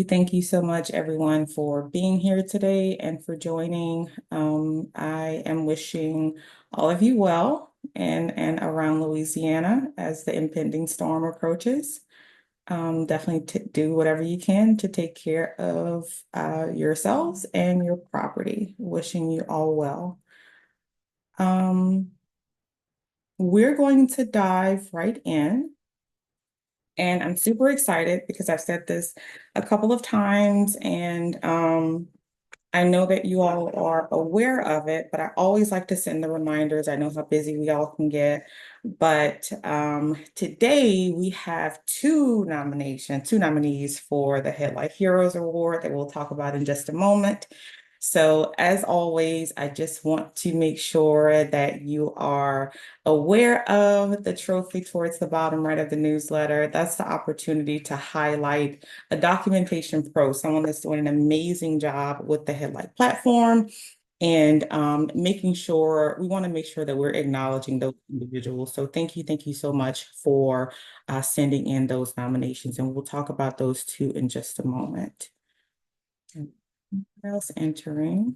Thank you so much, everyone, for being here today and for joining. I am wishing all of you well and around Louisiana as the impending storm approaches. Definitely do whatever you can to take care of yourselves and your property. Wishing you all well. We're going to dive right in. And I'm super excited because I've said this a couple of times, and I know that you all are aware of it, but I always like to send the reminders. I know how busy we all can get. But today we have two nominees for the HeadLight Heroes Award that we'll talk about in just a moment. So as always, I just want to make sure that you are aware of the trophy towards the bottom right of the newsletter. That's the opportunity to highlight a documentation pro, someone that's doing an amazing job with the HeadLight platform, and making sure we want to make sure that we're acknowledging those individuals. So thank you so much for sending in those nominations, and we'll talk about those two in just a moment. What else entering?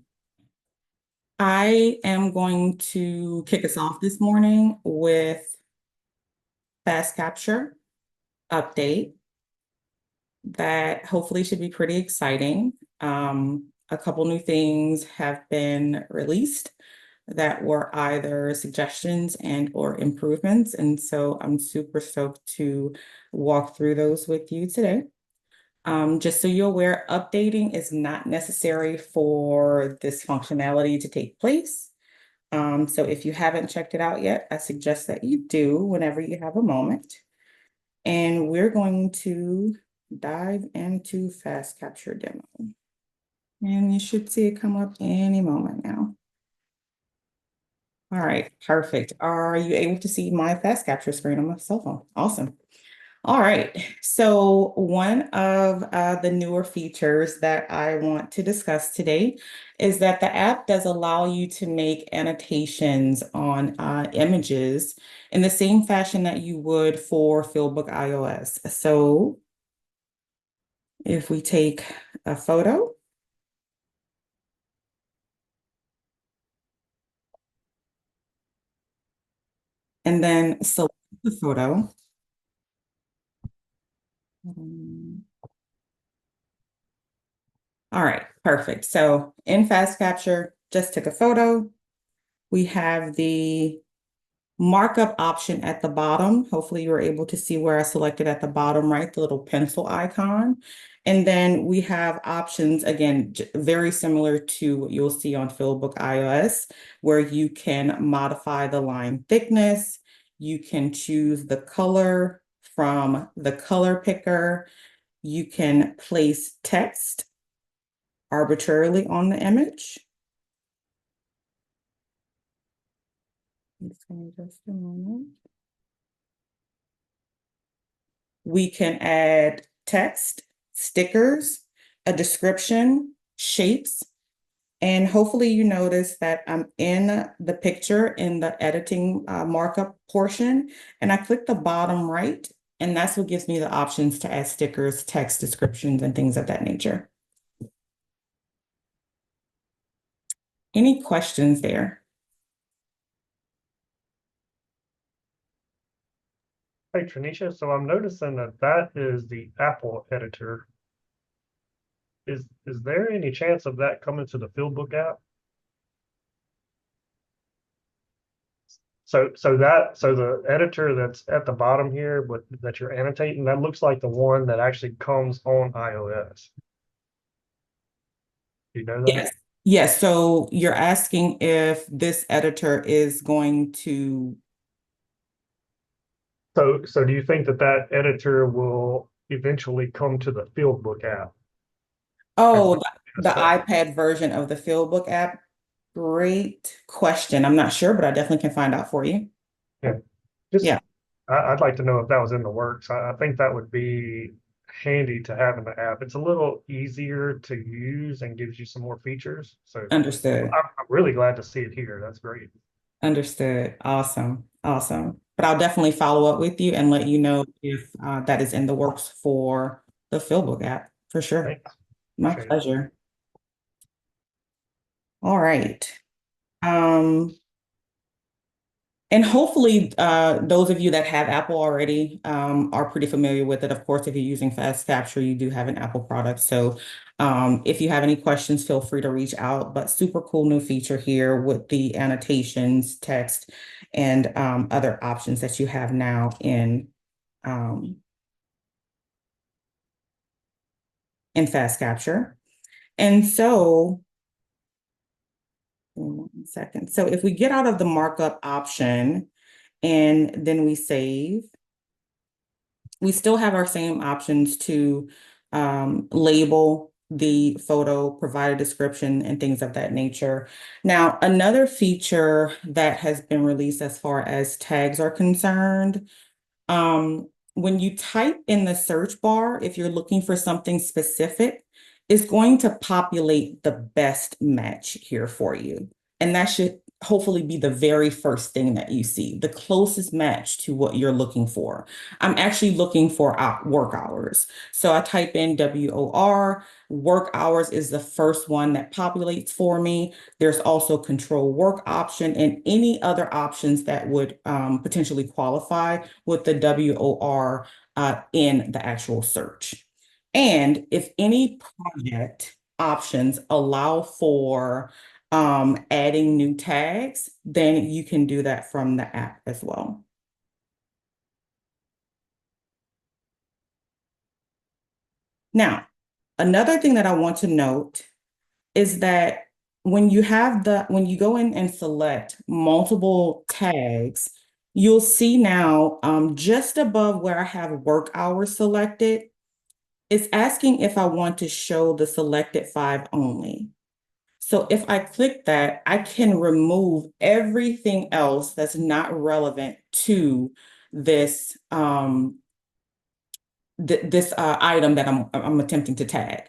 I am going to kick us off this morning with fast capture update that hopefully should be pretty exciting. A couple new things have been released that were either suggestions and or improvements. And so I'm super stoked to walk through those with you today. Just so you're aware, updating is not necessary for this functionality to take place. So if you haven't checked it out yet, I suggest that you do whenever you have a moment. And we're going to dive into fast capture demo. And you should see it come up any moment now. All right, perfect. Are you able to see my fast capture screen on my cell phone? Awesome. All right, so one of the newer features that I want to discuss today is that the app does allow you to make annotations on images in the same fashion that you would for Fieldbook iOS. So if we take a photo, and then select the photo. All right, perfect. So in fast capture, just took a photo. We have the markup option at the bottom. Hopefully you were able to see where I selected at the bottom, right? The little pencil icon. And then we have options, again, very similar to what you'll see on Fieldbook iOS, where you can modify the line thickness. You can choose the color from the color picker. You can place text arbitrarily on the image. Just a moment. We can add text, stickers, a description, shapes, and hopefully you notice that I'm in the picture in the editing markup portion, and I click the bottom right, and that's what gives me the options to add stickers, text descriptions, and things of that nature. Any questions there? Hey, Tranisha, so I'm noticing that that is the Apple editor. Is there any chance of that coming to the Fieldbook app? So the editor that's at the bottom here, but that you're annotating, that looks like the one that actually comes on iOS. Do you know that? Yes. Yes. So you're asking if this editor is going to. So do you think that that editor will eventually come to the Fieldbook app? Oh, the iPad version of the Fieldbook app. Great question. I'm not sure, but I definitely can find out for you. Yeah, just Yeah, I'd like to know if that was in the works. I think that would be handy to have in the app. It's a little easier to use and gives you some more features. So understood. I'm really glad to see it here. That's great. Understood. Awesome. Awesome. But I'll definitely follow up with you and let you know if that is in the works for the Fieldbook app For sure. Thanks. My Appreciate it. pleasure. All right. Um, and hopefully, those of you that have Apple already are pretty familiar with it. Of course, if you're using Fast Capture, you do have an Apple product. So if you have any questions, feel free to reach out. But super cool new feature here with the annotations, text, and other options that you have now um, in Fast Capture. And so, 1 second. So if we get out of the markup option and then we save, we still have our same options to label the photo, provide a description, and things of that nature. Now, another feature that has been released as far as tags are concerned, when you type in the search bar, if you're looking for something specific, it's going to populate the best match here for you. And that should hopefully be the very first thing that you see, the closest match to what you're looking for. I'm actually looking for work hours. So I type in WOR, work hours is the first one that populates for me. There's also control work option and any other options that would potentially qualify with the WOR in the actual search. And if any project options allow for adding new tags, then you can do that from the app as well. Now, another thing that I want to note is that when you go in and select multiple tags, you'll see now just above where I have work hours selected, it's asking if I want to show the selected 5 only. So if I click that, I can remove everything else that's not relevant to this this item that I'm attempting to tag.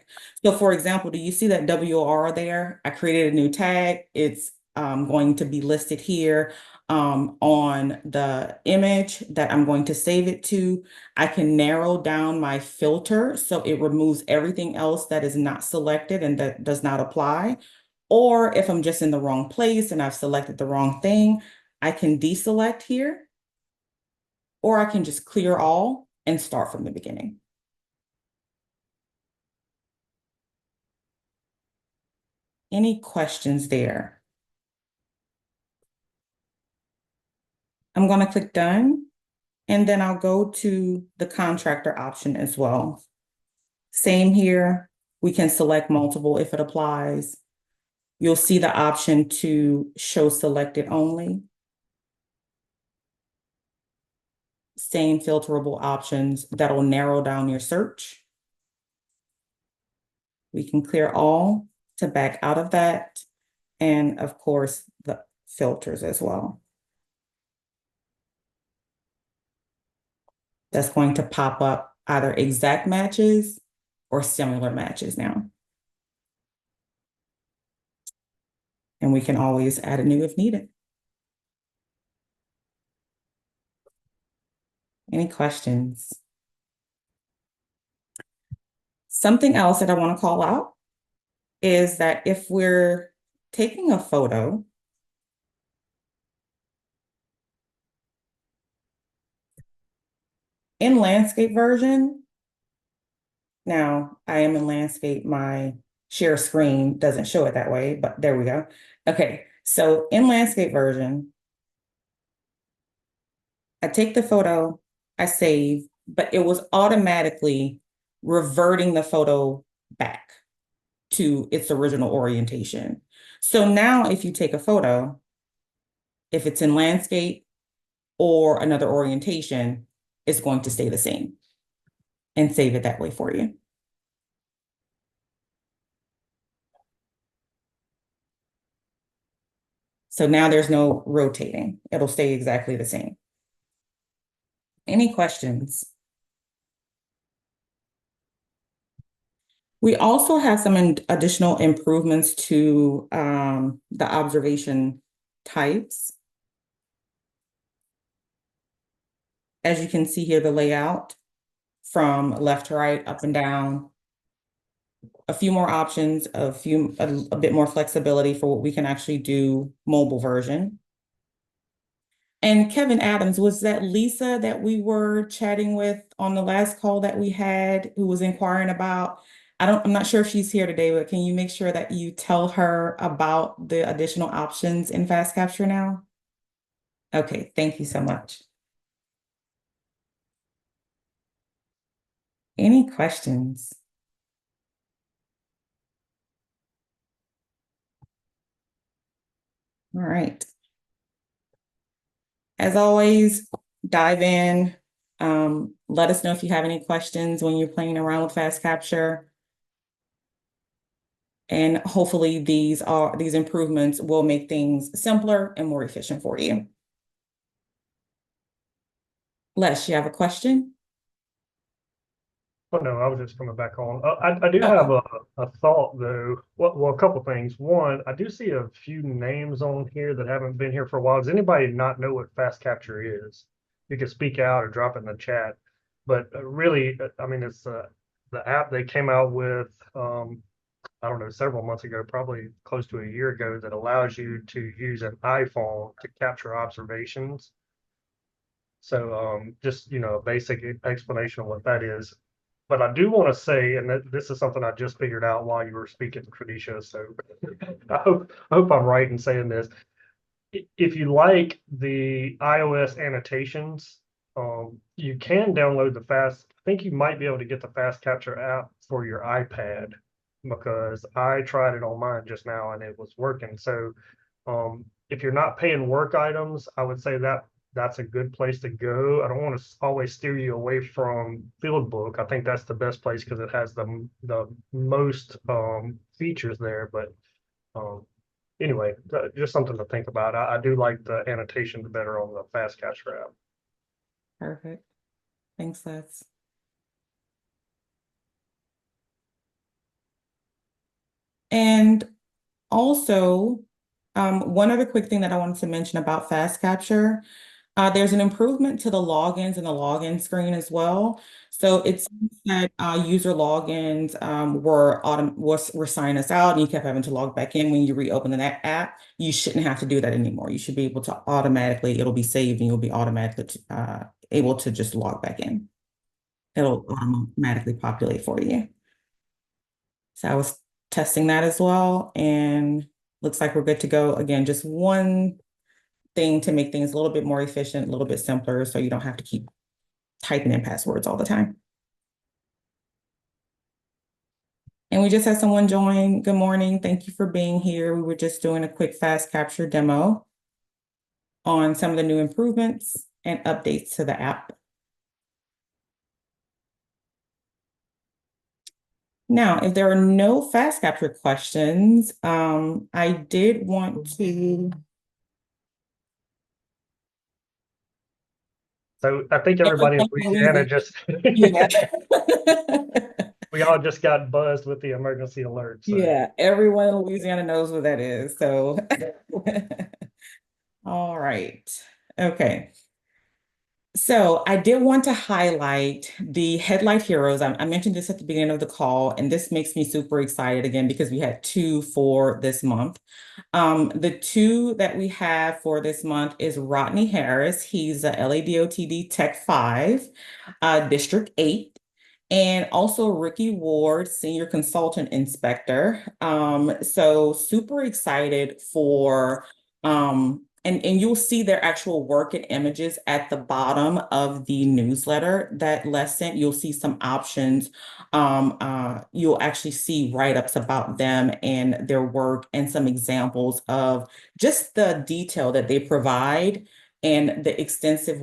So for example, do you see that WR there? I created a new tag. It's going to be listed here on the image that I'm going to save it to. I can narrow down my filter so it removes everything else that is not selected and that does not apply. Or if I'm just in the wrong place and I've selected the wrong thing, I can deselect here, or I can just clear all and start from the beginning. Any questions there? I'm going to click done, and then I'll go to the contractor option as well. Same here. We can select multiple if it applies. You'll see the option to show selected only. Same filterable options that'll narrow down your search. We can clear all to back out of that. And of course, the filters as well. That's going to pop up either exact matches or similar matches now. And we can always add a new if needed. Any questions? Something else that I want to call out is that if we're taking a photo, in landscape version, now I am in landscape, my share screen doesn't show it that way, but there we go. Okay, so in landscape version, I take the photo, I save, but it was automatically reverting the photo back to its original orientation. So now if you take a photo, if it's in landscape or another orientation, it's going to stay the same and save it that way for you. So now there's no rotating. It'll stay exactly the same. Any questions? We also have some additional improvements to the observation types. As you can see here, the layout from left to right, up and down. a few more options, a bit more flexibility for what we can actually do mobile version. And Kevin Adams, was that Lisa that we were chatting with on the last call that we had, who was inquiring about? I'm not sure if she's here today, but can you make sure that you tell her about the additional options in Fast Capture now? Okay, thank you so much. Any questions? All right. As always, dive in. Let us know if you have any questions when you're playing around with Fast Capture. And hopefully these improvements will make things simpler and more efficient for you. Les, you have a question? Oh, no, I was just coming back on. I do have Okay. a thought though. Well, a couple things. One, I do see a few names on here that haven't been here for a while. Does anybody not know what Fast Capture is? You can speak out or drop it in the chat. But really, I mean, it's the app they came out with, I don't know, several months ago, probably close to a year ago, that allows you to use an iPhone to capture observations. So just, a basic explanation of what that is. But I do want to say, and this is something I just figured out while you were speaking, Tradisha. So I hope I'm right in saying this. If you like the iOS annotations, you can download the fast. I think you might be able to get the Fast Capture app for your iPad, because I tried it on mine just now and it was working. So if you're not paying work items, I would say that's a good place to go. I don't want to always steer you away from Fieldbook. I think that's the best place because it has the most features there. But um, anyway, just something to think about. I do like the annotations better on the Fast Capture app. Perfect. Thanks, Les. And also, one other quick thing that I wanted to mention about Fast Capture, there's an improvement to the logins and the login screen as well. So it seems that user logins were signing us out, and you kept having to log back in when you reopen the app. You shouldn't have to do that anymore. You should be able to automatically, it'll be saved, and you'll be automatically able to just log back in. It'll automatically populate for you. So I was testing that as well, and looks like we're good to go. Again, just one thing to make things a little bit more efficient, a little bit simpler, so you don't have to keep typing in passwords all the time. And we just had someone join. Good morning. Thank you for being here. We were just doing a quick Fast Capture demo on some of the new improvements and updates to the app. Now, if there are no Fast Capture questions, I did want to. So I think everybody in Louisiana just Yeah. we all just got buzzed with the emergency alert. So Yeah, everyone in Louisiana knows what that is. So, all right. Okay. So I did want to highlight the HeadLight Heroes. I mentioned this at the beginning of the call, and this makes me super excited again because we had two for this month. The two that we have for this month is Rodney Harris. He's a LADOTD Tech 5, District 8. And also Ricky Ward, Senior Consultant Inspector. So super excited for and you'll see their actual work and images at the bottom of the newsletter that Les sent. You'll see some options. You'll actually see write-ups about them and their work and some examples of just the detail that they provide and the extensive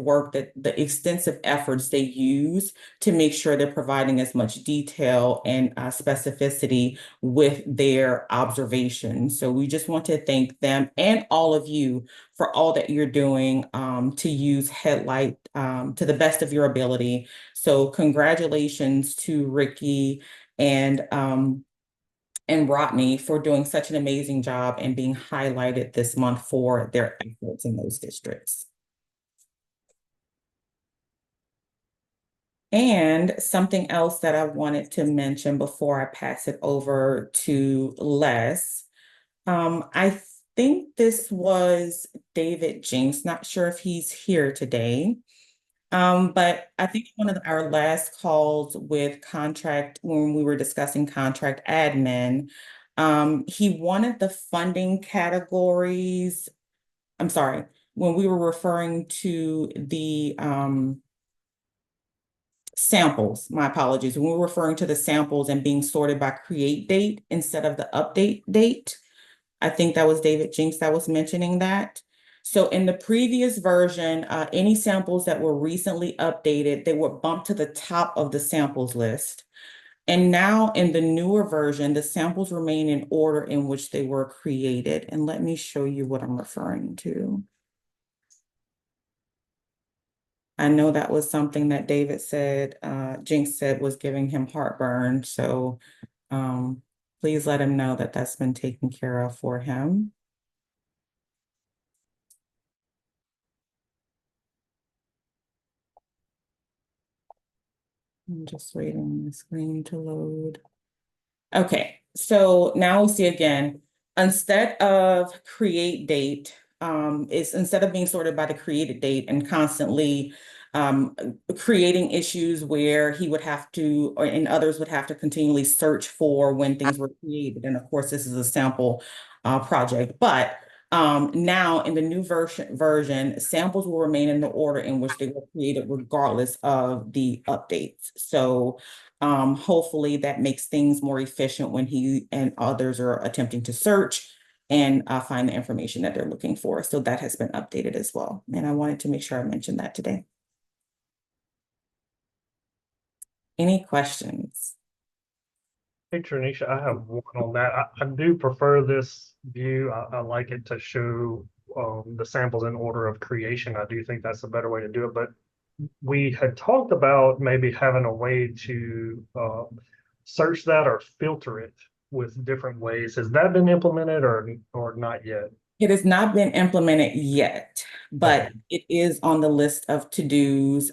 efforts they use to make sure they're providing as much detail and specificity with their observations. So we just want to thank them and all of you for all that you're doing to use HeadLight to the best of your ability. So congratulations to Ricky and Rodney for doing such an amazing job and being highlighted this month for their efforts in those districts. And something else that I wanted to mention before I pass it over to Les. I think this was David Jinks, not sure if he's here today. But I think one of our last calls with contract, when we were discussing contract admin, he wanted the funding categories. I'm sorry, when we were referring to the samples, my apologies, when we were referring to the samples and being sorted by create date instead of the update date. I think that was David Jinks that was mentioning that. So in the previous version, any samples that were recently updated, they were bumped to the top of the samples list. And now in the newer version, the samples remain in order in which they were created. And let me show you what I'm referring to. I know that was something that David said, Jinx said was giving him heartburn. So please let him know that that's been taken care of for him. I'm just waiting the screen to load. Okay, so now we see again, instead of create date, is instead of being sorted by the created date and constantly um, creating issues where he would have to, or and others would have to continually search for when things were created. And of course, this is a sample project, but now in the new version, samples will remain in the order in which they were created, regardless of the updates. So hopefully that makes things more efficient when he and others are attempting to search and find the information that they're looking for. So that has been updated as well. And I wanted to make sure I mentioned that today. Any questions? Hey, Tranisha, I have one on that. I do prefer this view. I like it to show the samples in order of creation. I do think that's a better way to do it. But we had talked about maybe having a way to search that or filter it with different ways. Has that been implemented or not yet? It has not been implemented yet, Okay. but it is on the list of to-dos.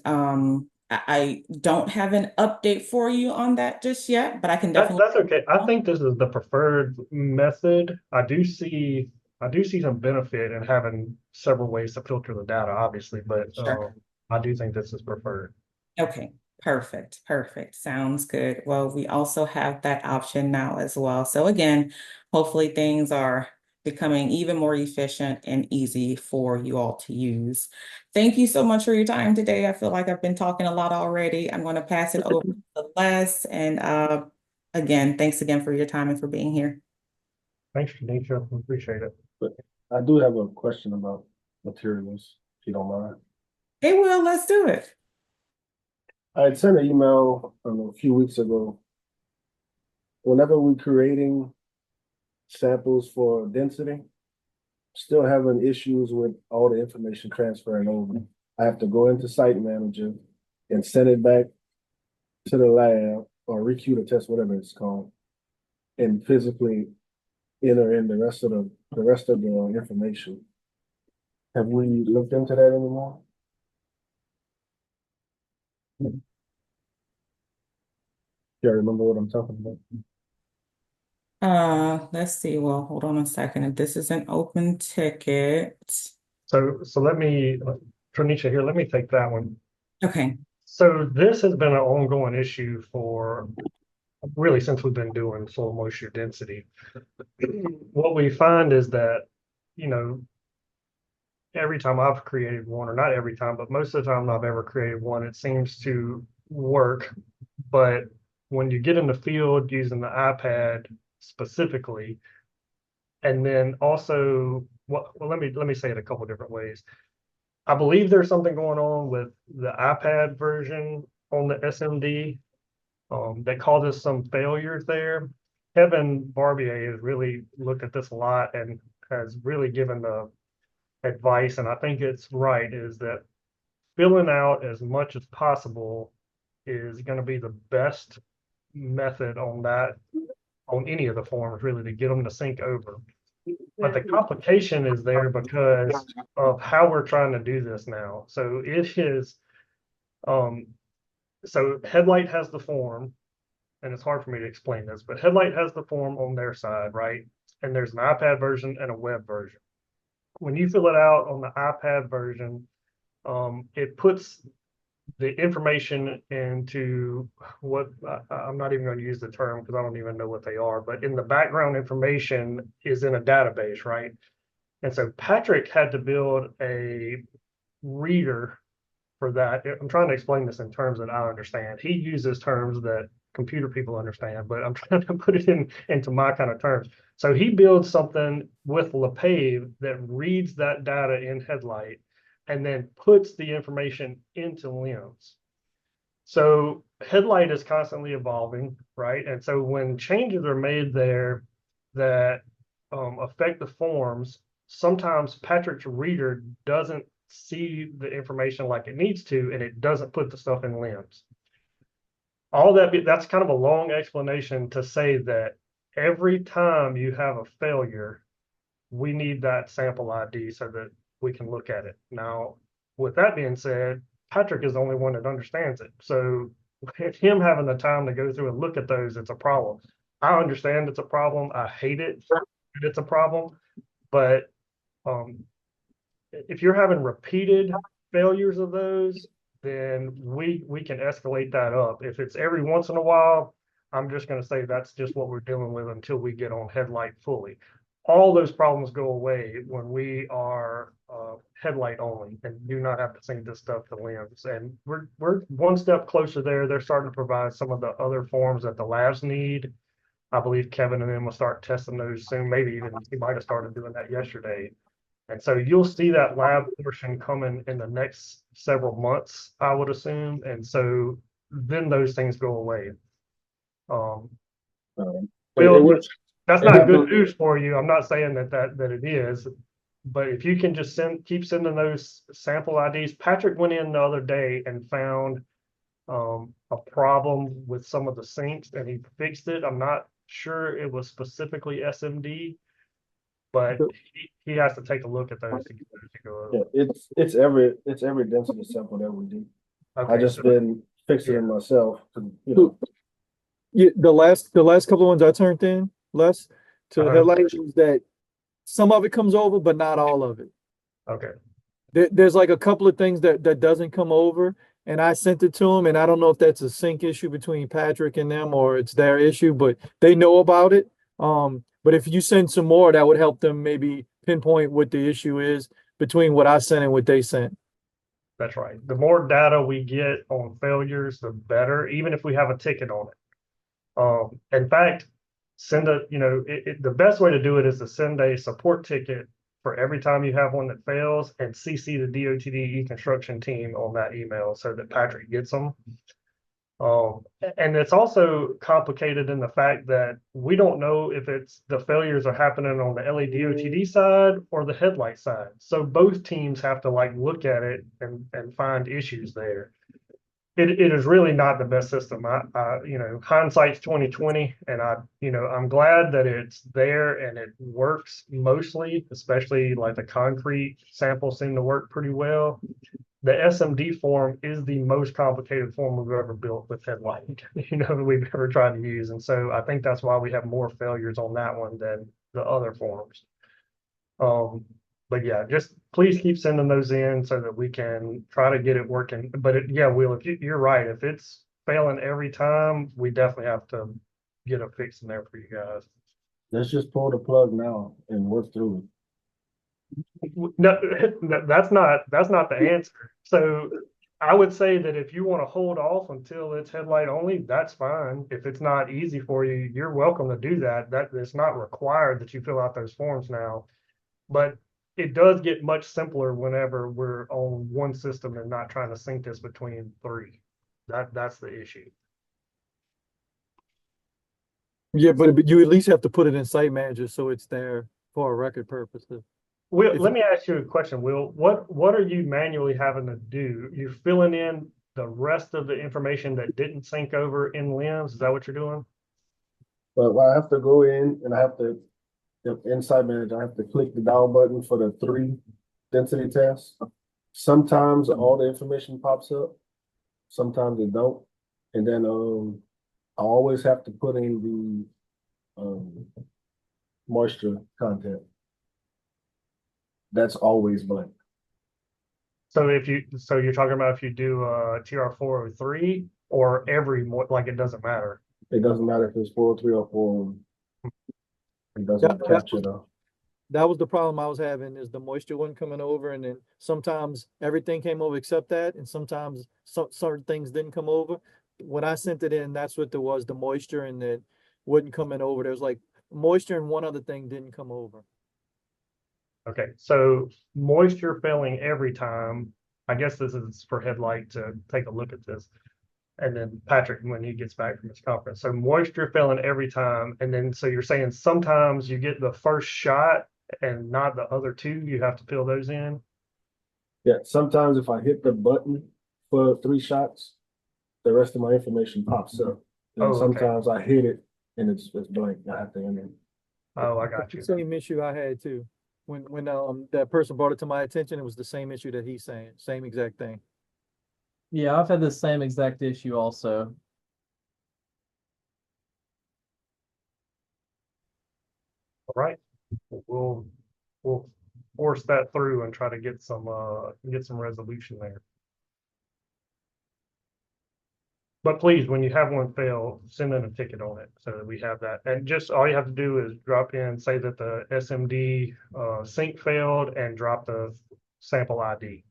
I don't have an update for you on that just yet, but I can definitely. That's okay. I think this is the preferred method. I do see some benefit in having several ways to filter the data, obviously, but Sure. I do think this is preferred. Okay, perfect, perfect. Sounds good. Well, we also have that option now as well. So again, hopefully things are becoming even more efficient and easy for you all to use. Thank you so much for your time today. I feel like I've been talking a lot already. I'm going to pass it over to Les. And again, thanks again for your time and for being here. Thanks, Tanisha. Appreciate it. But I do have a question about materials, if you don't mind. Hey, Will, let's do it. I had sent an email a few weeks ago. Whenever we're creating samples for density, still having issues with all the information transferring over. I have to go into Site Manager and send it back to the lab or requeue the test, whatever it's called, and physically enter in the rest of the information. Have we looked into that anymore? You remember what I'm talking about? Let's see. Well, hold on a second. If this is an open ticket. So let me, Tanisha here, let me take that one. Okay. So this has been an ongoing issue for really since we've been doing soil moisture density. What we find is that, you know, every time I've created one, or not every time, but most of the time I've ever created one, it seems to work. But when you get in the field using the iPad specifically, and then also, well, let me say it a couple different ways. I believe there's something going on with the iPad version on the SMD that causes some failures there. Kevin Barbier has really looked at this a lot and has really given the advice, and I think it's right, is that filling out as much as possible is going to be the best method on that, on any of the forms, really, to get them to sync over. But the complication is there because of how we're trying to do this now. So it is, so HeadLight has the form, and it's hard for me to explain this, but HeadLight has the form on their side, right? And there's an iPad version and a web version. When you fill it out on the iPad version, it puts the information into what I'm not even going to use the term because I don't even know what they are, but in the background information is in a database, right? And so Patrick had to build a reader for that. I'm trying to explain this in terms that I understand. He uses terms that computer people understand, but I'm trying to put it into my kind of terms. So he builds something with LePave that reads that data in HeadLight and then puts the information into LIMS. So HeadLight is constantly evolving, right? And so when changes are made there that affect the forms, sometimes Patrick's reader doesn't see the information like it needs to, and it doesn't put the stuff in LIMS. All that's kind of a long explanation to say that every time you have a failure, we need that sample ID so that we can look at it. Now, with that being said, Patrick is the only one that understands it. So him having the time to go through and look at those, it's a problem. I understand it's a problem. I hate it that it's a problem. But if you're having repeated failures of those, then we can escalate that up. If it's every once in a while, I'm just going to say that's just what we're dealing with until we get on HeadLight fully. All those problems go away when we are HeadLight only and do not have to sync this stuff to LIMS. And we're one step closer there. They're starting to provide some of the other forms that the labs need. I believe Kevin and them will start testing those soon. Maybe even he might have started doing that yesterday. And so you'll see that lab portion coming in the next several months, I would assume. And so then those things go away. Well, that's not good news for you. I'm not saying that it is, but if you can just keep sending those sample IDs. Patrick went in the other day and found a problem with some of the syncs, and he fixed it. I'm not sure it was specifically SMD, but he has to take a look at those to get those to go over. Yeah, it's every density sample that we do. Okay, I just been fixing it myself. You know. Yeah, the last couple of ones I turned in, Les, to HeadLight was that some of it comes over, but not all of it. Okay. There's like a couple of things that doesn't come over, and I sent it to them, and I don't know if that's a sync issue between Patrick and them or it's their issue, but they know about it. But if you send some more, that would help them maybe pinpoint what the issue is between what I sent and what they sent. That's right. The more data we get on failures, the better, even if we have a ticket on it. In fact, the best way to do it is to send a support ticket for every time you have one that fails and CC the DOTD construction team on that email so that Patrick gets them. And it's also complicated in the fact that we don't know if it's the failures are happening on the LADOTD side or the HeadLight side. So both teams have to look at it and find issues there. It is really not the best system. Hindsight's 2020, and I'm glad that it's there and it works mostly, especially like the concrete samples seem to work pretty well. The SMD form is the most complicated form we've ever built with HeadLight, we've ever tried to use. And so I think that's why we have more failures on that one than the other forms. But yeah, just please keep sending those in so that we can try to get it working. But Will, you're right. If it's failing every time, we definitely have to get a fix in there for you guys. Let's just pull the plug now and work through it. No, that's not the answer. So I would say that if you want to hold off until it's HeadLight only, that's fine. If it's not easy for you, you're welcome to do that. It's not required that you fill out those forms now, but it does get much simpler whenever we're on one system and not trying to sync this between three. That's the issue. Yeah, but you at least have to put it in Site Manager so it's there for record purposes. Will, let me ask you a question, Will. What are you manually having to do? You're filling in the rest of the information that didn't sync over in LIMS? Is that what you're doing? But I have to go in and I have to, inside manager, I have to click the down button for the 3 density tests. Sometimes all the information pops up. Sometimes it don't. And then I always have to put in the moisture content. That's always blank. So so you're talking about if you do TR403 or like it doesn't matter. It doesn't matter if it's 403 or 4. It Yeah, doesn't capture though. that was the problem I was having, is the moisture wasn't coming over, and then sometimes everything came over except that, and sometimes certain things didn't come over. When I sent it in, that's what there was, the moisture, and it wasn't coming over. There was like moisture and one other thing didn't come over. Okay, so moisture failing every time. I guess this is for HeadLight to take a look at this. And then Patrick, when he gets back from his conference. So moisture failing every time. And then, so you're saying sometimes you get the first shot and not the other two, you have to fill those in? Yeah, sometimes if I hit the button for 3 shots, the rest of my information pops up. And Oh, okay. sometimes I hit it and it's blank. I have to enter. Oh, I got you. Same issue I had too. When that person brought it to my attention, it was the same issue that he's saying, same exact thing. Yeah, I've had the same exact issue also. All right. We'll force that through and try to get some resolution there. But please, when you have one fail, send in a ticket on it so that we have that. And just all you have to do is drop in, say that the SMD sync failed, and drop the sample ID.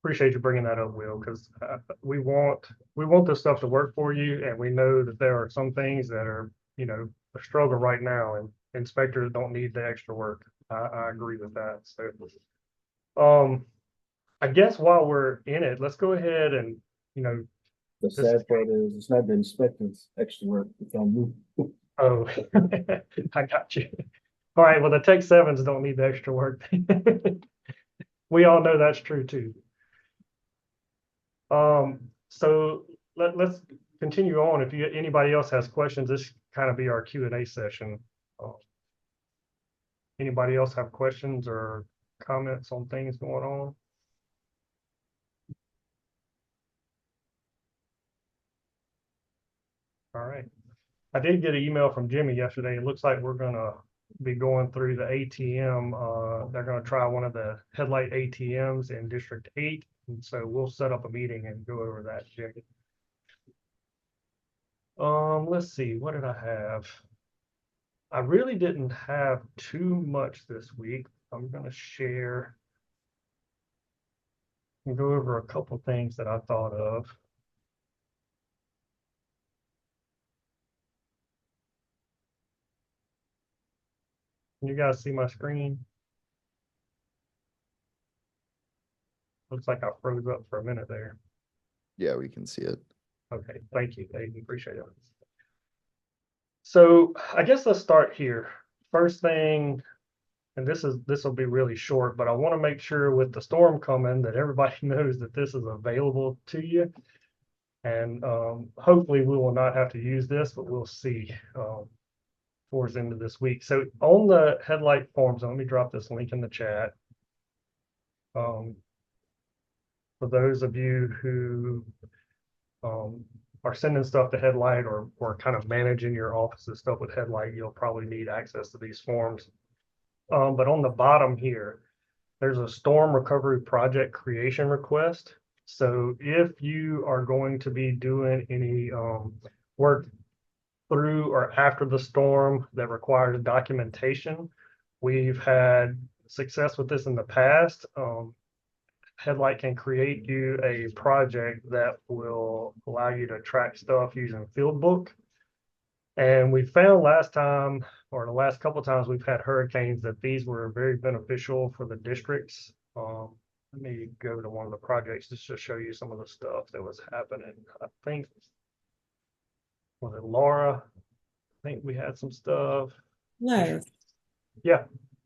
Appreciate you bringing that up, Will, because we want this stuff to work for you, and we know that there are some things that are, you know, a struggle right now, and inspectors don't need the extra work. I agree with that. So, I guess while we're in it, let's go ahead and, you know, The sad part is it's not the inspector's extra work. It's on me. oh, I got you. All right, well, the Tech 7s don't need the extra work. We all know that's true too. So let's continue on. If anybody else has questions, this kind of be our Q&A session. Anybody else have questions or comments on things going on? All right. I did get an email from Jimmy yesterday. It looks like we're gonna be going through the ATM. They're gonna try one of the HeadLight ATMs in District 8. And so we'll set up a meeting and go over that, Jimmy. Let's see, what did I have? I really didn't have too much this week. I'm gonna share and go over a couple things that I thought of. Can you guys see my screen? Looks like I froze up for a minute there. Yeah, we can see it. Okay, thank you, Dave. Appreciate it. So I guess let's start here. First thing, and this will be really short, but I want to make sure with the storm coming that everybody knows that this is available to you. And hopefully we will not have to use this, but we'll see towards the end of this week. So on the HeadLight forms, let me drop this link in the chat. For those of you who are sending stuff to HeadLight or kind of managing your office's stuff with HeadLight, you'll probably need access to these forms. But on the bottom here, there's a storm recovery project creation request. So if you are going to be doing any work through or after the storm that requires documentation, we've had success with this in the past. HeadLight can create you a project that will allow you to track stuff using Fieldbook. And we found last time, or the last couple of times we've had hurricanes, that these were very beneficial for the districts. Let me go to one of the projects just to show you some of the stuff that was happening. I think, was it Laura? I think we had some stuff. Les, Yeah.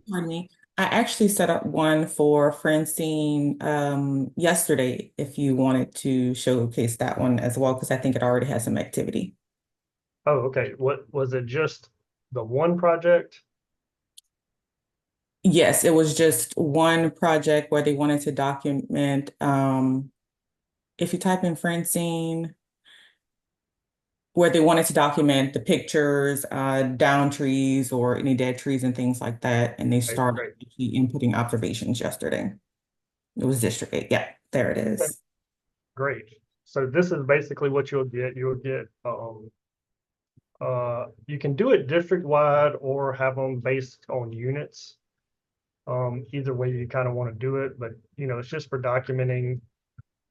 pardon me. I actually set up one for Francine yesterday if you wanted to showcase that one as well, because I think it already has some activity. Oh, okay. What was it? Just the one project? Yes, it was just one project where they wanted to document, if you type in Francine, where they wanted to document the pictures, down trees or any dead trees and things like that. And they Okay, started great. actually inputting observations yesterday. It was District 8. Yeah, there it is. Great. So this is basically what you'll get. You'll get you can do it district-wide or have them based on units. Either way you kind of want to do it, but it's just for documenting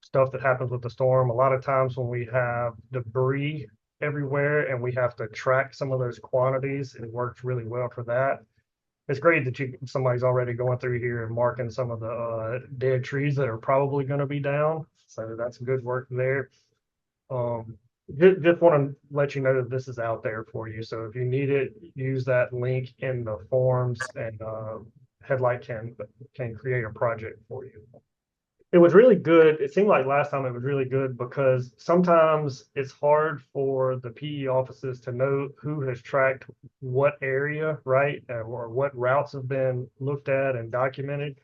stuff that happens with the storm. A lot of times when we have debris everywhere and we have to track some of those quantities, it works really well for that. It's great that somebody's already going through here and marking some of the dead trees that are probably going to be down. So that's good work there. Just want to let you know that this is out there for you. So if you need it, use that link in the forms, and HeadLight can create a project for you. It was really good. It seemed like last time it was really good because sometimes it's hard for the PE offices to know who has tracked what area, right? Or what routes have been looked at and documented.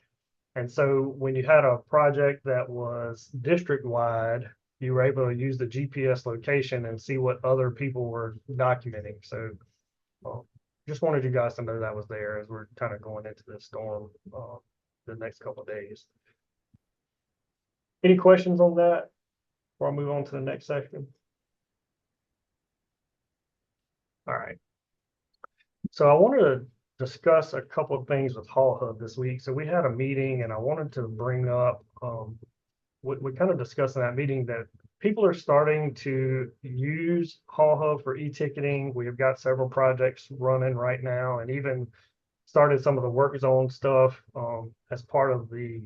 And so when you had a project that was district-wide, you were able to use the GPS location and see what other people were documenting. So just wanted you guys to know that was there as we're kind of going into this storm the next couple of days. Any questions on that before I move on to the next section? All right. So I wanted to discuss a couple of things with HaulHub this week. So we had a meeting and I wanted to bring up, we kind of discussed in that meeting that people are starting to use HaulHub for e-ticketing. We have got several projects running right now and even started some of the work zone stuff as part of the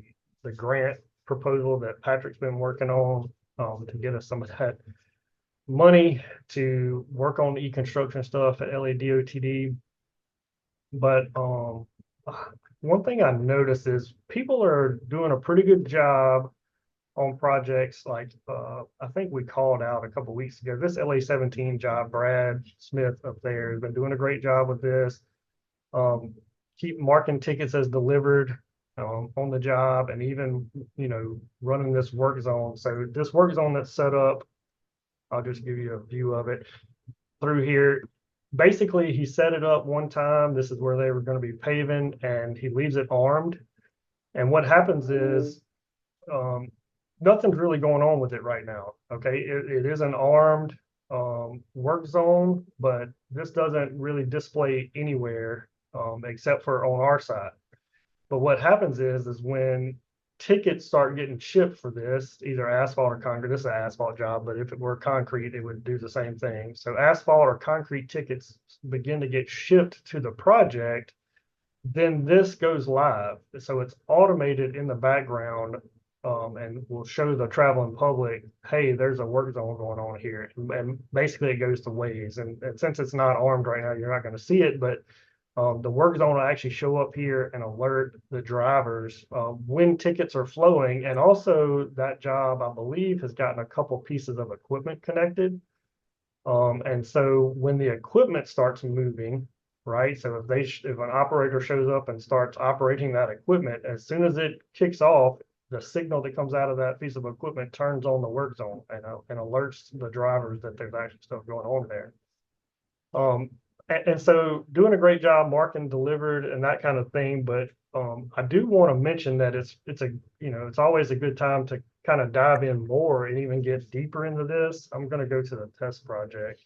grant proposal that Patrick's been working on to get us some of that money to work on e-construction stuff at LADOTD. But one thing I noticed is people are doing a pretty good job on projects like I think we called out a couple of weeks ago. This LA17 job, Brad Smith up there has been doing a great job with this. Keep marking tickets as delivered on the job, and even running this work zone. So this work zone that's set up, I'll just give you a view of it through here. Basically, he set it up one time. This is where they were going to be paving, and he leaves it armed. And what happens is nothing's really going on with it right now. Okay, it is an armed work zone, but this doesn't really display anywhere except for on our side. But what happens is when tickets start getting shipped for this, either asphalt or concrete, this is an asphalt job, but if it were concrete, it would do the same thing. So asphalt or concrete tickets begin to get shipped to the project, then this goes live. So it's automated in the background and will show the traveling public, hey, there's a work zone going on here. And basically it goes to ways. And since it's not armed right now, you're not going to see it, but the work zone will actually show up here and alert the drivers when tickets are flowing. And also that job, I believe, has gotten a couple pieces of equipment connected. And so when the equipment starts moving, right? So if an operator shows up and starts operating that equipment, as soon as it kicks off, the signal that comes out of that piece of equipment turns on the work zone and alerts the drivers that there's actually stuff going on there. And so doing a great job marking delivered and that kind of thing. But I do want to mention that it's always a good time to kind of dive in more and even get deeper into this. I'm going to go to the test project.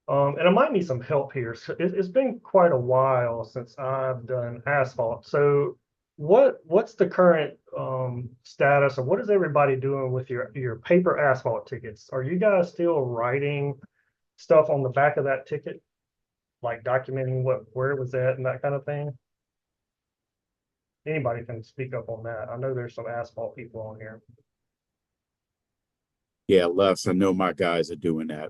And I might need some help here. So it's been quite a while since I've done asphalt. So what's the current status, or what is everybody doing with your paper asphalt tickets? Are you guys still writing stuff on the back of that ticket, like documenting where it was at and that kind of thing? Anybody can speak up on that. I know there's some asphalt people on here. Yeah, Les, I know my guys are doing that.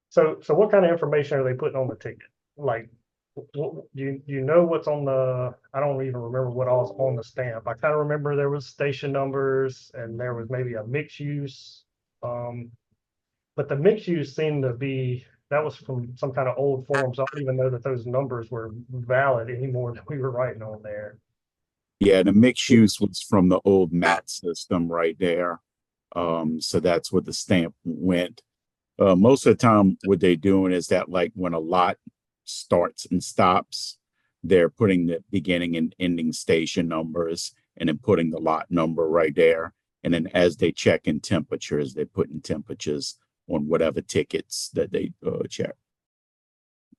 So what kind of information are they putting on the ticket? Like, you know what's on the, I don't even remember what all's on the stamp. I kind of remember there was station numbers and there was maybe a mixed use. But the mixed use seemed to be that was from some kind of old form, so I don't even know that those numbers were valid anymore that we were writing on there. Yeah, the mixed use was from the old MAT system right there. So that's where the stamp went. Most of the time, what they're doing is that, like, when a lot starts and stops, they're putting the beginning and ending station numbers and then putting the lot number right there. And then as they check in temperatures, they're putting temperatures on whatever tickets that they check.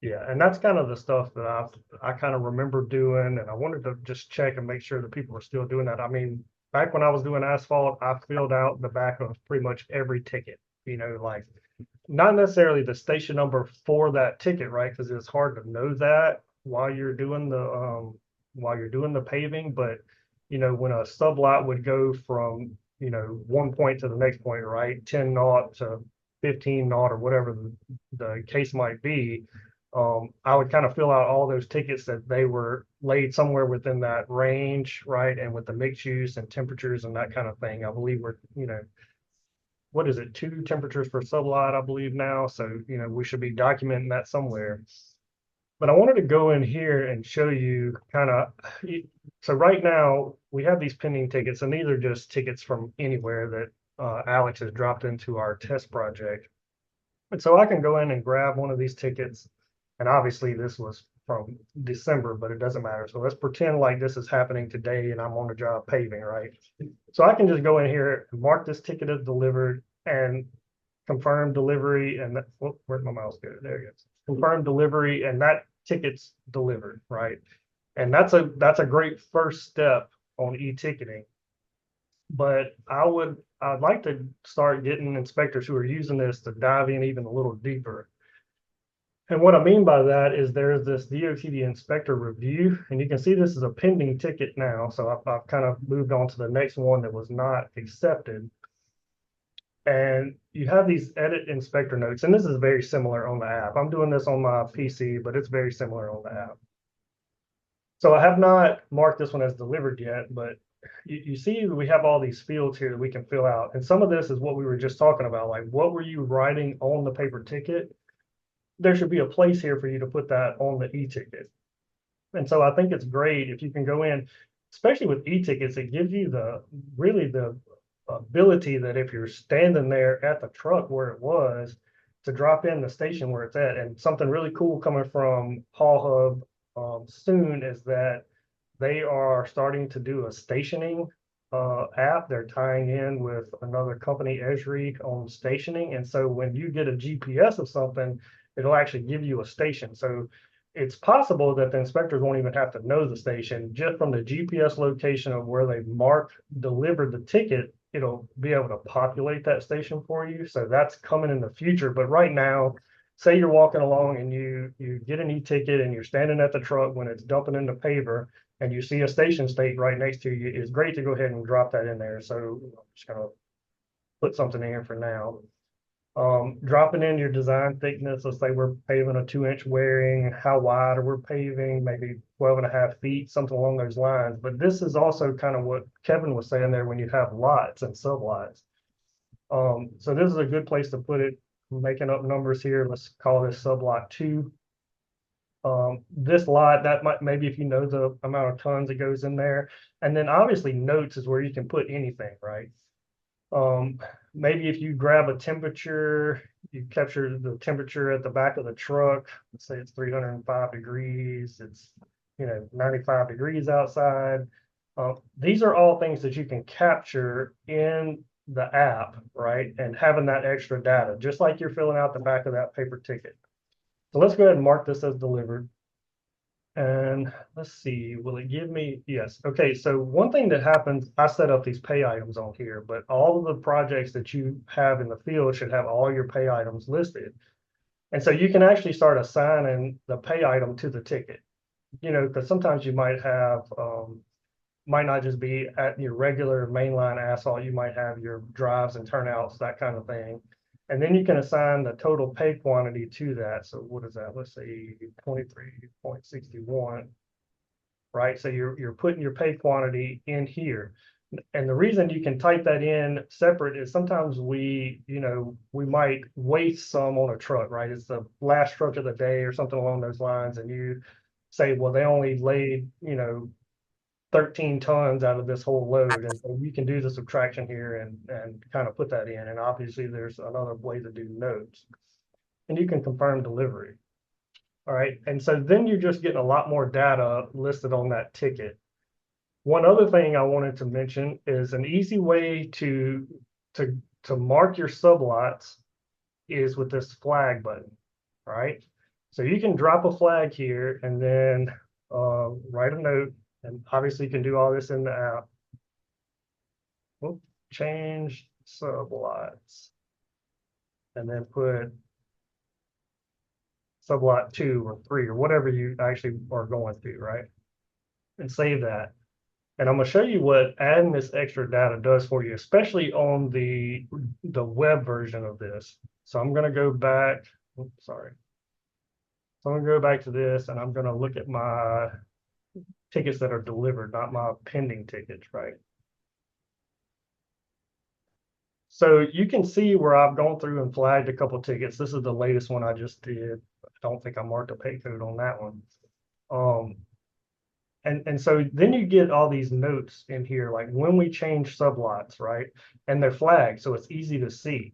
Yeah, and that's kind of the stuff that I kind of remember doing, and I wanted to just check and make sure that people are still doing that. I mean, back when I was doing asphalt, I filled out the back of pretty much every ticket, like not necessarily the station number for that ticket, right? Because it's hard to know that while you're doing the paving, but when a sublot would go from one point to the next point, right, 10 naught to 15 naught or whatever the case might be, I would kind of fill out all those tickets that they were laid somewhere within that range, right? And with the mixed use and temperatures and that kind of thing, I believe we're, what is it, 2 temperatures per sublot, I believe now. So, we should be documenting that somewhere. But I wanted to go in here and show you kind of, so right now we have these pending tickets, and these are just tickets from anywhere that Alex has dropped into our test project. And so I can go in and grab one of these tickets. And obviously this was from December, but it doesn't matter. So let's pretend like this is happening today and I'm on the job paving, right? So I can just go in here and mark this ticket as delivered and confirm delivery. And that, where'd my mouse go? There it goes. Confirm delivery, and that ticket's delivered, right? And that's a great first step on e-ticketing. But I'd like to start getting inspectors who are using this to dive in even a little deeper. And what I mean by that is there's this DOTD inspector review, and you can see this is a pending ticket now. So I've kind of moved on to the next one that was not accepted. And you have these edit inspector notes, and this is very similar on the app. I'm doing this on my PC, but it's very similar on the app. So I have not marked this one as delivered yet, but you see we have all these fields here that we can fill out. And some of this is what we were just talking about, like what were you writing on the paper ticket? There should be a place here for you to put that on the e-ticket. And so I think it's great if you can go in, especially with e-tickets, it gives you the ability that if you're standing there at the truck where it was, to drop in the station where it's at. And something really cool coming from HaulHub soon is that they are starting to do a stationing app. They're tying in with another company, Esri, on stationing. And so when you get a GPS of something, it'll actually give you a station. So it's possible that the inspectors won't even have to know the station. Just from the GPS location of where they delivered the ticket, it'll be able to populate that station for you. So that's coming in the future. But right now, say you're walking along and you get an e-ticket and you're standing at the truck when it's dumping in the paver and you see a station state right next to you, it's great to go ahead and drop that in there. So I'm just gonna put something in for now. Dropping in your design thickness, let's say we're paving a 2-inch wearing, how wide are we paving, maybe 12.5 feet, something along those lines. But this is also kind of what Kevin was saying there when you have lots and sublots. So this is a good place to put it. I'm making up numbers here. Let's call this sublot 2. This lot, that might, maybe if you know the amount of tons that goes in there. And then obviously notes is where you can put anything, right? Maybe if you grab a temperature, you capture the temperature at the back of the truck. Let's say it's 305 degrees. It's 95 degrees outside. These are all things that you can capture in the app, right? And having that extra data, just like you're filling out the back of that paper ticket. So let's go ahead and mark this as delivered. And let's see, will it give me, yes. Okay, so one thing that happens, I set up these pay items on here, but all of the projects that you have in the field should have all your pay items listed. And so you can actually start assigning the pay item to the ticket, because sometimes you might have, might not just be at your regular mainline asphalt, you might have your drives and turnouts, that kind of thing. And then you can assign the total pay quantity to that. So what is that? Let's say 23.61, right? So you're putting your pay quantity in here. And the reason you can type that in separate is sometimes we might waste some on a truck, right? It's the last truck of the day or something along those lines. And you say, well, they only laid, 13 tons out of this whole load. And so you can do the subtraction here and kind of put that in. And obviously there's another way to do notes. And you can confirm delivery. All right. And so then you're just getting a lot more data listed on that ticket. One other thing I wanted to mention is an easy way to mark your sublots is with this flag button, right? So you can drop a flag here and then write a note, and obviously you can do all this in the app. We'll change sublots and then put sublot 2 or 3 or whatever you actually are going through, right? And save that. And I'm going to show you what adding this extra data does for you, especially on the web version of this. So I'm going to go back. Oops, sorry. So I'm going to go back to this, and I'm going to look at my tickets that are delivered, not my pending tickets, right? So you can see where I've gone through and flagged a couple tickets. This is the latest one I just did. I don't think I marked a pay code on that one. And so then you get all these notes in here, like when we change sublots, right? And they're flagged, so it's easy to see.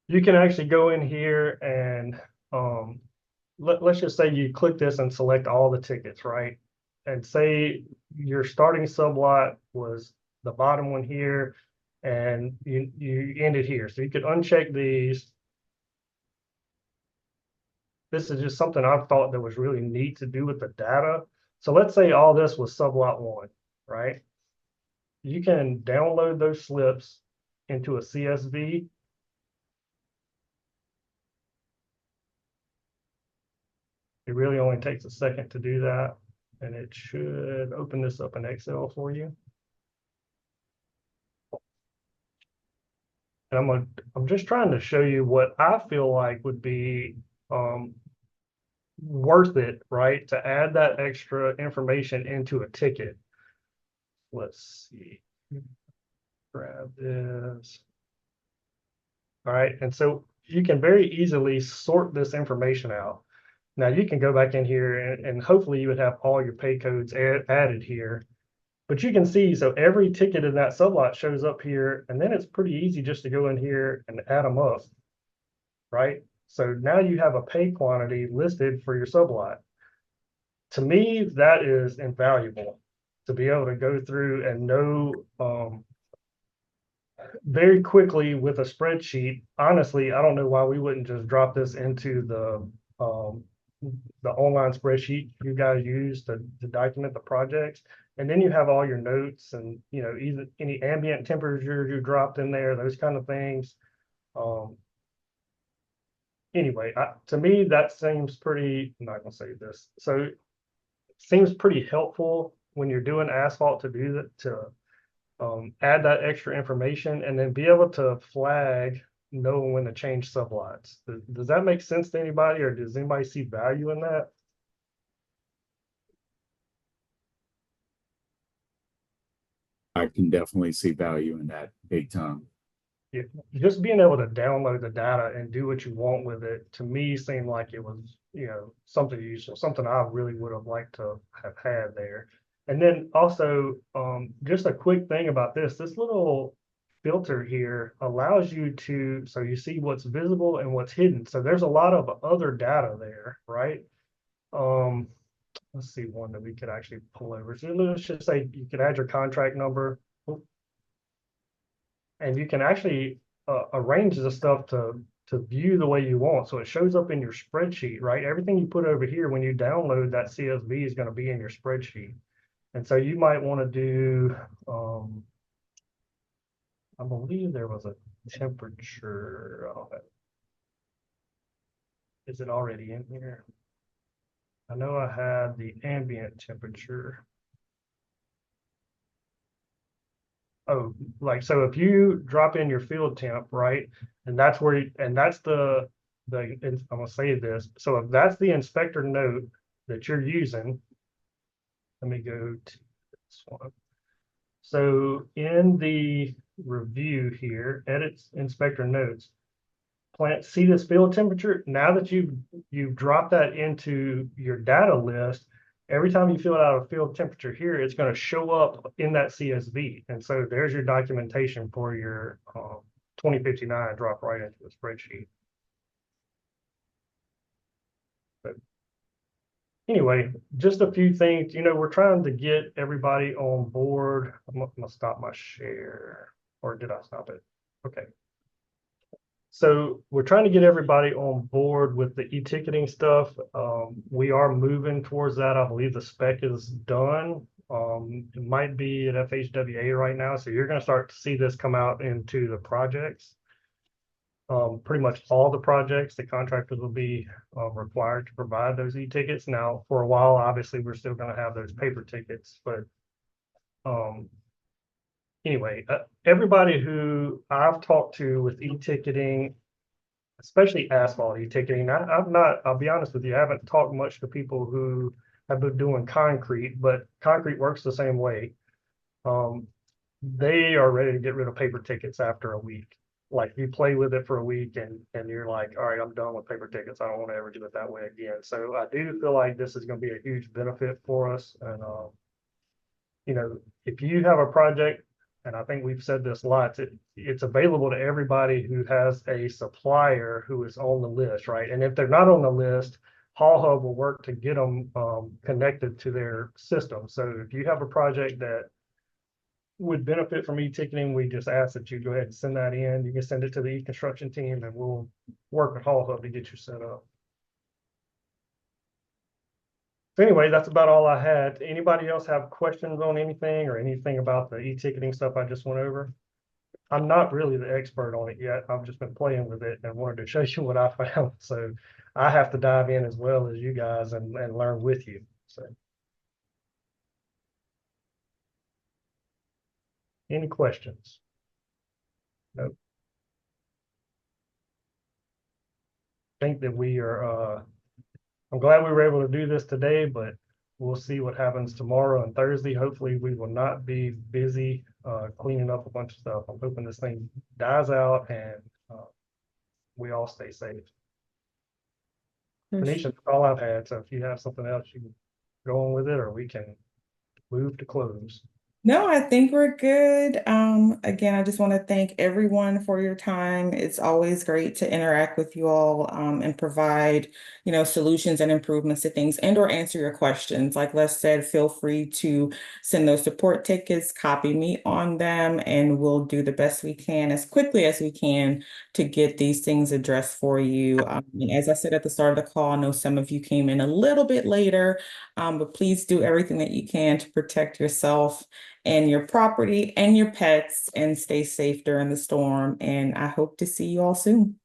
You can actually go in here and let's just say you click this and select all the tickets, right? And say your starting sublot was the bottom one here, and you ended here. So you could uncheck these. This is just something I've thought that was really neat to do with the data. So let's say all this was sublot 1, right? You can download those slips into a CSV. It really only takes a second to do that, and it should open this up in Excel for you. And I'm just trying to show you what I feel like would be worth it, right? To add that extra information into a ticket. Let's see. Grab this. All right. And so you can very easily sort this information out. Now you can go back in here and hopefully you would have all your pay codes added here. But you can see, so every ticket in that sublot shows up here, and then it's pretty easy just to go in here and add them up, right? So now you have a pay quantity listed for your sublot. To me, that is invaluable to be able to go through and know very quickly with a spreadsheet. Honestly, I don't know why we wouldn't just drop this into the online spreadsheet you guys use to document the projects. And then you have all your notes and, either any ambient temperature you dropped in there, those kind of things. Anyway, to me, that seems pretty, I'm not going to say this. So it seems pretty helpful when you're doing asphalt to do that, to add that extra information and then be able to flag knowing when to change sublots. Does that make sense to anybody, or does anybody see value in that? I can definitely see value in that big time. Yeah, just being able to download the data and do what you want with it, to me, seemed like it was, something useful, something I really would have liked to have had there. And then also, just a quick thing about this little filter here allows you to, so you see what's visible and what's hidden. So there's a lot of other data there, right? Let's see one that we could actually pull over. So let's just say you could add your contract number. And you can actually arrange the stuff to view the way you want. So it shows up in your spreadsheet, right? Everything you put over here when you download that CSV is going to be in your spreadsheet. And so you might want to do, I believe there was a temperature. Is it already in here? I know I had the ambient temperature. Oh, so if you drop in your field temp, right, and that's where that's the I'm gonna say this. So if that's the inspector note that you're using, let me go to this one. So in the review here, edits inspector notes, plant see this field temperature. Now that you've dropped that into your data list, every time you fill out a field temperature here, it's going to show up in that CSV. And so there's your documentation for your 2059 drop right into the spreadsheet. But anyway, just a few things, we're trying to get everybody on board. I'm gonna stop my share, or did I stop it? Okay. So we're trying to get everybody on board with the e-ticketing stuff. We are moving towards that. I believe the spec is done. It might be at FHWA right now. So you're going to start to see this come out into the projects. Pretty much all the projects, the contractors will be required to provide those e-tickets. Now, for a while, obviously, we're still going to have those paper tickets, but anyway, everybody who I've talked to with e-ticketing, especially asphalt e-ticketing, I'll be honest with you, I haven't talked much to people who have been doing concrete, but concrete works the same way. They are ready to get rid of paper tickets after a week. Like you play with it for a week and you're like, all right, I'm done with paper tickets. I don't want to ever do it that way again. So I do feel like this is going to be a huge benefit for us. And, if you have a project, and I think we've said this lots, it's available to everybody who has a supplier who is on the list, right? And if they're not on the list, HaulHub will work to get them connected to their system. So if you have a project that would benefit from e-ticketing, we just ask that you go ahead and send that in. You can send it to the e-construction team and we'll work with HaulHub to get you set up. So anyway, that's about all I had. Anybody else have questions on anything or anything about the e-ticketing stuff I just went over? I'm not really the expert on it yet. I've just been playing with it and wanted to show you what I found. So I have to dive in as well as you guys and learn with you. So any questions? Nope. I think that we are I'm glad we were able to do this today, but we'll see what happens tomorrow and Thursday. Hopefully we will not be busy cleaning up a bunch of stuff. I'm hoping this thing dies out and we all stay safe. Tanisha, that's all I've had. So if you have something else, you can go on with it, or we can move to close. No, I think we're good. Again, I just want to thank everyone for your time. It's always great to interact with you all, and provide, solutions and improvements to things and or answer your questions. Like Les said, feel free to send those support tickets, copy me on them, and we'll do the best we can as quickly as we can to get these things addressed for you. And as I said at the start of the call, I know some of you came in a little bit later, but please do everything that you can to protect yourself and your property and your pets and stay safe during the storm. And I hope to see you all soon.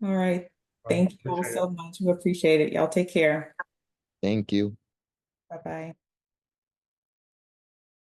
All right. Thank you all so much. We appreciate it. Y'all take care. Thank you. Bye-bye.